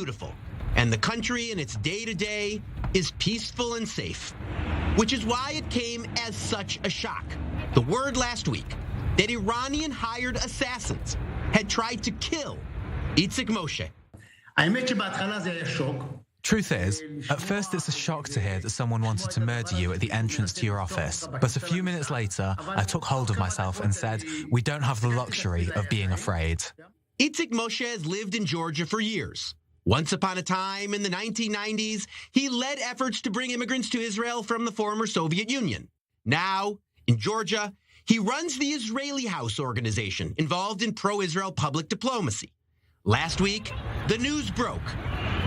beautiful, and the country in its day-to-day is peaceful and safe, which is why it came as such a shock. The word last week that Iranian hired assassins had tried to kill Itsik Moshe. Truth is, at first it's a shock to hear that someone wanted to murder you at the entrance to your office. But a few minutes later, I took hold of myself and said, we don't have the luxury of being afraid. Itsik Moshe has lived in Georgia for years. Once upon a time in the 1990s, he led efforts to bring immigrants to Israel from the former Soviet Union. Now, in Georgia, he runs the Israeli House organization involved in pro-Israel public diplomacy. Last week, the news broke.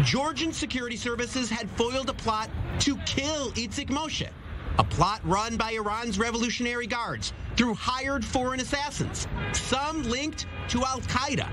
Georgian security services had foiled a plot to kill Itsik Moshe, a plot run by Iran's Revolutionary Guards through hired foreign assassins, some linked to Al-Qaeda.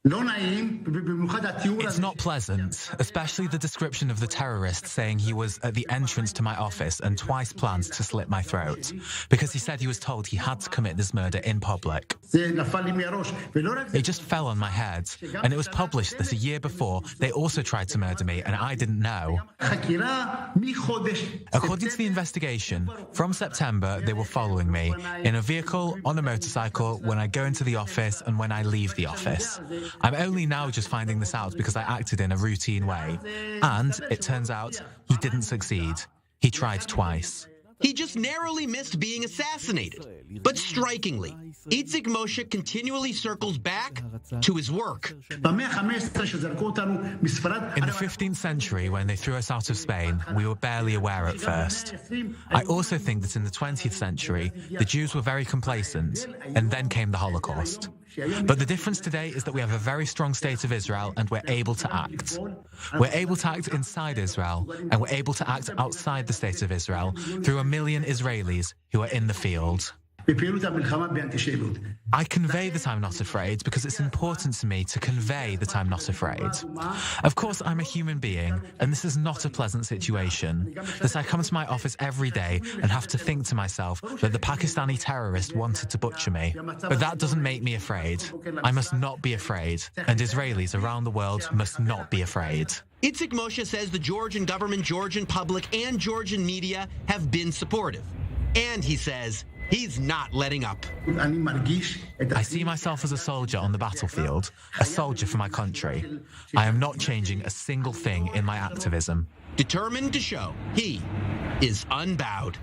It's not pleasant, especially the description of the terrorist saying he was at the entrance to my office and twice planned to slit my throat, because he said he was told he had to commit this murder in public. It just fell on my head, and it was published that a year before they also tried to murder me and I didn't know. According to the investigation, from September they were following me in a vehicle, on a motorcycle, when I go into the office and when I leave the office. I'm only now just finding this out because I acted in a routine way. And, it turns out, he didn't succeed. He tried twice. He just narrowly missed being assassinated. But strikingly, Itsik Moshe continually circles back to his work. In the 15th century, when they threw us out of Spain, we were barely aware at first. I also think that in the 20th century, the Jews were very complacent, and then came the Holocaust. But the difference today is that we have a very strong state of Israel and we're able to act. We're able to act inside Israel and we're able to act outside the state of Israel through 1 million Israelis who are in the field. I convey that I'm not afraid because it's important to me to convey that I'm not afraid. Of course, I'm a human being, and this is not a pleasant situation, that I come to my office every day and have to think to myself that the Pakistani terrorist wanted to butcher me. But that doesn't make me afraid. I must not be afraid, and Israelis around the world must not be afraid. Itsik Moshe says the Georgian government, Georgian public, and Georgian media have been supportive. And he says he's not letting up. I see myself as a soldier on the battlefield, a soldier for my country. I am not changing a single thing in my activism. Determined to show he is unbowed.